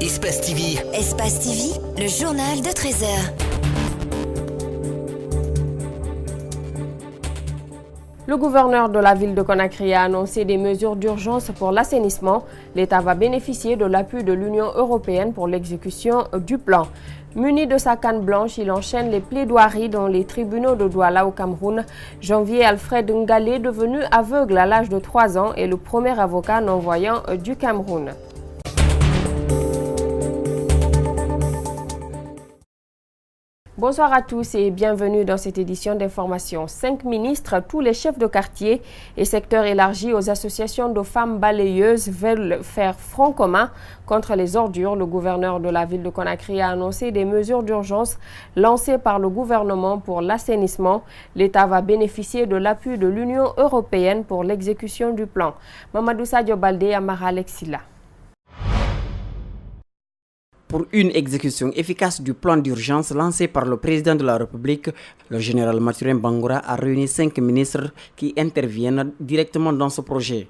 Espace TV. Espace TV, le journal de 13h. Le gouverneur de la ville de Conakry a annoncé des mesures d'urgence pour l'assainissement. L'État va bénéficier de l'appui de l'Union européenne pour l'exécution du plan. Muni de sa canne blanche, il enchaîne les plaidoiries dans les tribunaux de Douala au Cameroun. Janvier Alfred Ngalé, devenu aveugle à l'âge de 3 ans, est le premier avocat non-voyant du Cameroun. Bonsoir à tous et bienvenue dans cette édition d'information. 5 ministres, tous les chefs de quartier et secteurs élargis aux associations de femmes balayeuses veulent faire front commun contre les ordures. Le gouverneur de la ville de Conakry a annoncé des mesures d'urgence lancées par le gouvernement pour l'assainissement. L'État va bénéficier de l'appui de l'Union européenne pour l'exécution du plan. Mamadou Sadio Baldé, Amara Alexila. Pour une exécution efficace du plan d'urgence lancé par le président de la République, le général Mathurin Bangoura a réuni 5 ministres qui interviennent directement dans ce projet.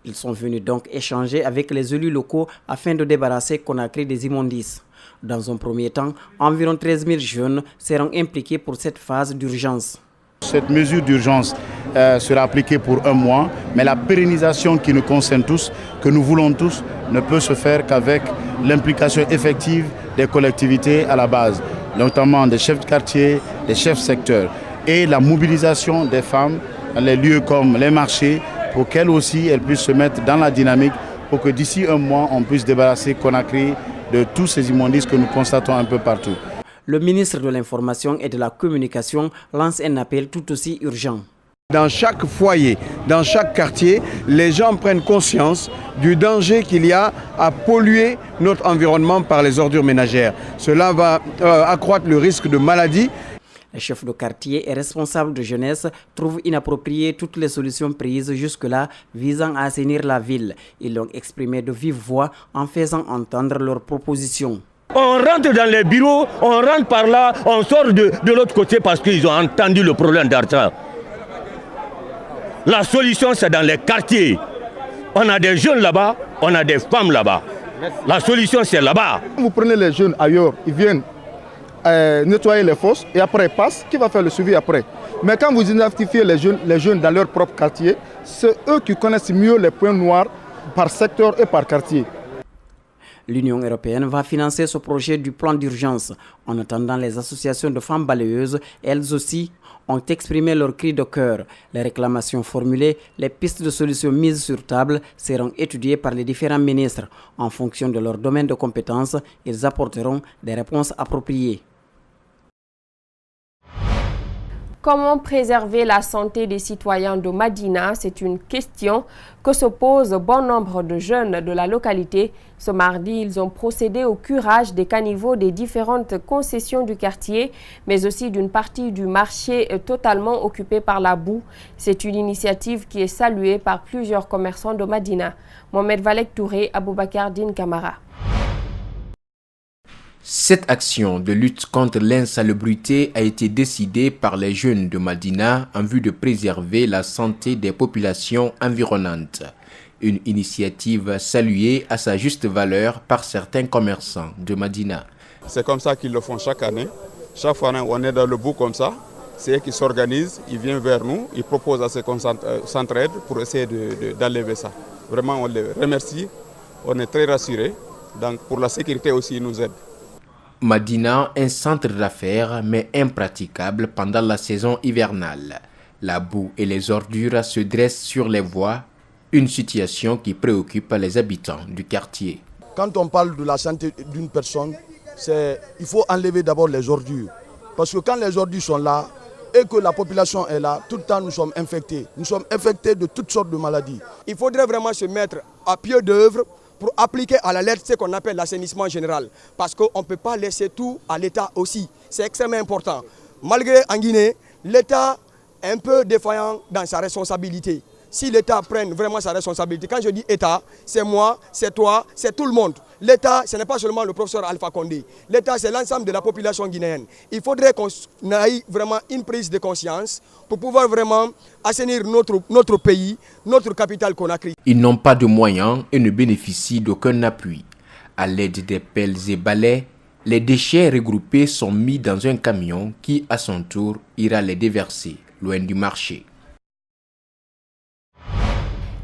Ils sont venus donc échanger avec les élus locaux afin de débarrasser Conakry des immondices. Dans un premier temps, environ 13 000 jeunes seront impliqués pour cette phase d'urgence. Cette mesure d'urgence sera appliquée pour 1 mois, mais la pérennisation qui nous concerne tous, que nous voulons tous, ne peut se faire qu'avec l'implication effective des collectivités à la base, notamment des chefs de quartier, des chefs secteurs, et la mobilisation des femmes dans les lieux comme les marchés, pour qu'elles aussi elles puissent se mettre dans la dynamique, pour que d'ici 1 mois, on puisse débarrasser Conakry de tous ces immondices que nous constatons un peu partout. Le ministre de l'Information et de la Communication lance un appel tout aussi urgent. Dans chaque foyer, dans chaque quartier, les gens prennent conscience du danger qu'il y a à polluer notre environnement par les ordures ménagères. Cela va accroître le risque de maladies. Les chefs de quartier et responsables de jeunesse trouvent inappropriées toutes les solutions prises jusque-là visant à assainir la ville. Ils l'ont exprimé de vive voix en faisant entendre leurs propositions. On rentre dans les bureaux, on rentre par là, on sort de l'autre côté parce qu'ils ont entendu le problème d'argent. La solution, c'est dans les quartiers. On a des jeunes là-bas, on a des femmes là-bas. La solution, c'est là-bas. Vous prenez les jeunes ailleurs, ils viennent nettoyer les fosses et après ils passent, qui va faire le suivi après? Mais quand vous identifiez les jeunes dans leur propre quartier, c'est eux qui connaissent mieux les points noirs par secteur et par quartier. L'Union européenne va financer ce projet du plan d'urgence. En attendant, les associations de femmes balayeuses, elles aussi, ont exprimé leur cri de cœur. Les réclamations formulées, les pistes de solutions mises sur table seront étudiées par les différents ministres. En fonction de leur domaine de compétences, ils apporteront des réponses appropriées. Comment préserver la santé des citoyens de Madina? C'est une question que se pose bon nombre de jeunes de la localité. Ce mardi, ils ont procédé au curage des caniveaux des différentes concessions du quartier, mais aussi d'une partie du marché totalement occupée par la boue. C'est une initiative qui est saluée par plusieurs commerçants de Madina. Mohamed Valek Touré, Aboubakar Din Kamara. Cette action de lutte contre l'insalubrité a été décidée par les jeunes de Madina en vue de préserver la santé des populations environnantes. Une initiative saluée à sa juste valeur par certains commerçants de Madina. C'est comme ça qu'ils le font chaque année. Chaque fois on est dans le bout comme ça, c'est eux qui s'organisent, ils viennent vers nous, ils proposent à ce qu'on s'entraide pour essayer d'enlever ça. Vraiment on les remercie, on est très rassurés. Donc pour la sécurité aussi ils nous aident. Madina, un centre d'affaires mais impraticable pendant la saison hivernale. La boue et les ordures se dressent sur les voies, une situation qui préoccupe les habitants du quartier. Quand on parle de la santé d'une personne, il faut enlever d'abord les ordures. Parce que quand les ordures sont là et que la population est là, tout le temps nous sommes infectés. Nous sommes infectés de toutes sortes de maladies. Il faudrait vraiment se mettre à pied d'œuvre pour appliquer à la lettre ce qu'on appelle l'assainissement général. Parce qu'on ne peut pas laisser tout à l'État aussi. C'est extrêmement important. Malgré en Guinée, l'État est un peu défaillant dans sa responsabilité. Si l'État prenne vraiment sa responsabilité, quand je dis État, c'est moi, c'est toi, c'est tout le monde. L'État, ce n'est pas seulement le professeur Alpha Condé. L'État, c'est l'ensemble de la population guinéenne. Il faudrait qu'on ait vraiment une prise de conscience pour pouvoir vraiment assainir notre pays, notre capitale Conakry. Ils n'ont pas de moyens et ne bénéficient d'aucun appui. À l'aide des pelles et balais, les déchets regroupés sont mis dans un camion qui, à son tour, ira les déverser loin du marché.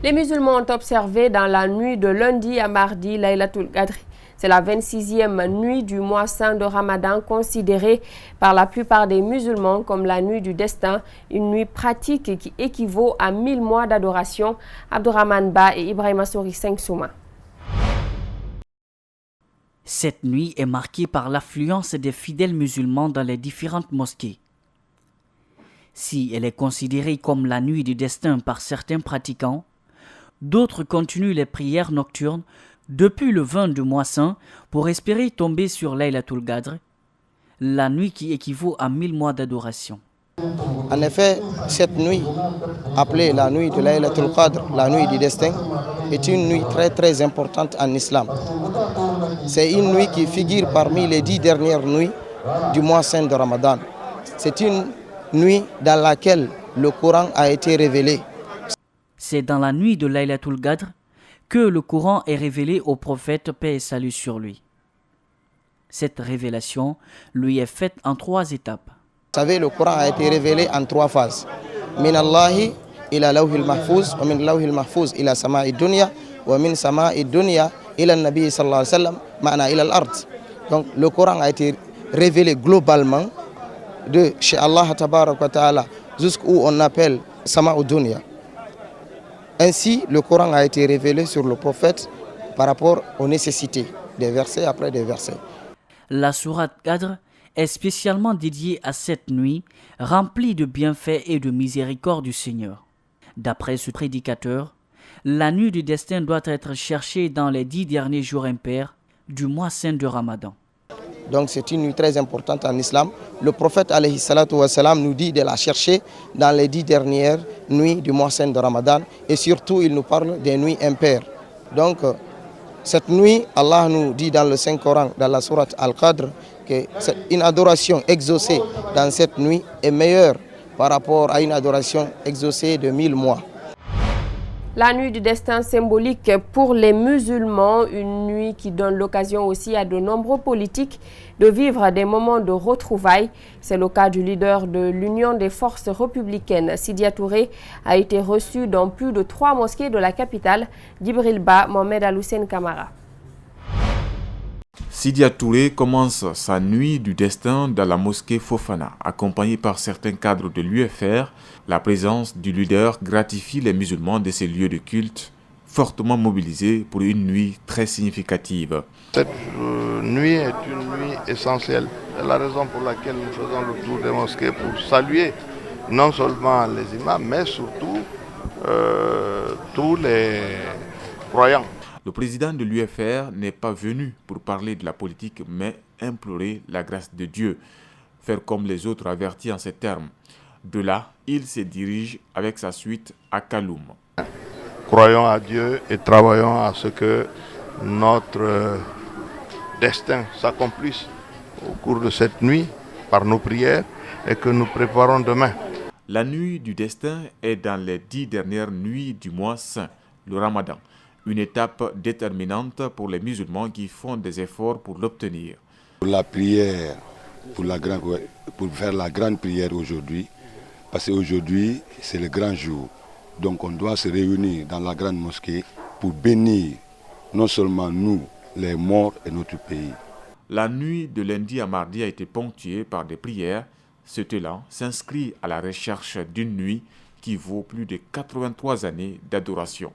Les musulmans ont observé dans la nuit de lundi à mardi Laylatul Qadr. C'est la 26e nuit du mois saint de Ramadan, considérée par la plupart des musulmans comme la nuit du destin, une nuit pratique qui équivaut à 1000 mois d'adoration. Abdourahmane Ba et Ibrahima Souri 5 Souma. Cette nuit est marquée par l'affluence des fidèles musulmans dans les différentes mosquées. Si elle est considérée comme la nuit du destin par certains pratiquants, d'autres continuent les prières nocturnes depuis le 20 du mois saint pour espérer tomber sur Laylatul Qadr, la nuit qui équivaut à 1000 mois d'adoration. En effet, cette nuit, appelée la nuit de Laylatul Qadr, la nuit du destin, est une nuit très importante en islam. C'est une nuit qui figure parmi les 10 dernières nuits du mois saint de Ramadan. C'est une nuit dans laquelle le Coran a été révélé. C'est dans la nuit de Laylatul Qadr que le Coran est révélé au prophète, paix et salut sur lui. Cette révélation lui est faite en 3 étapes. Vous savez, le Coran a été révélé en 3 phases. Min Allahi ila lawhil mahfouz, wa min lawhil mahfouz ila sama'i dunya, wa min sama'i dunya ila nabi sallallahu alayhi wa sallam, ma'na ila al-ard. Donc le Coran a été révélé globalement de chez Allah tabarak wa ta'ala jusqu'où on appelle sama'u dunya. Ainsi, le Coran a été révélé sur le prophète par rapport aux nécessités, des versets après des versets. La sourate Qadr est spécialement dédiée à cette nuit, remplie de bienfaits et de miséricorde du Seigneur. D'après ce prédicateur, la nuit du destin doit être cherchée dans les 10 derniers jours impairs du mois saint de Ramadan. Donc c'est une nuit très importante en islam. Le prophète alayhi salatu wa salam nous dit de la chercher dans les 10 dernières nuits du mois saint de Ramadan. Et surtout, il nous parle des nuits impaires. Donc cette nuit, Allah nous dit dans le Saint-Coran, dans la sourate Al-Qadr, qu'une adoration exaucée dans cette nuit est meilleure par rapport à une adoration exaucée de 1000 mois. La nuit du destin symbolique pour les musulmans, une nuit qui donne l'occasion aussi à de nombreux politiques de vivre des moments de retrouvailles. C'est le cas du leader de l'Union des forces républicaines, Sidya Touré, a été reçu dans plus de 3 mosquées de la capitale, Djibril Ba, Mohamed Aloussen Kamara. Sidya Touré commence sa nuit du destin dans la mosquée Fofana. Accompagné par certains cadres de l'UFR, la présence du leader gratifie les musulmans de ces lieux de culte, fortement mobilisés pour une nuit très significative. Cette nuit est une nuit essentielle. C'est la raison pour laquelle nous faisons le tour des mosquées pour saluer non seulement les imams, mais surtout tous les croyants. Le président de l'UFR n'est pas venu pour parler de la politique, mais implorer la grâce de Dieu, faire comme les autres avertis en ces termes. De là, il se dirige avec sa suite à Kaloum. Croyons à Dieu et travaillons à ce que notre destin s'accomplisse au cours de cette nuit par nos prières et que nous préparons demain. La nuit du destin est dans les 10 dernières nuits du mois saint, le Ramadan. Une étape déterminante pour les musulmans qui font des efforts pour l'obtenir. Pour la prière, pour faire la grande prière aujourd'hui, parce qu'aujourd'hui c'est le grand jour. Donc on doit se réunir dans la grande mosquée pour bénir non seulement nous, les morts et notre pays. La nuit de lundi à mardi a été ponctuée par des prières. Cet élan s'inscrit à la recherche d'une nuit qui vaut plus de 83 années d'adoration.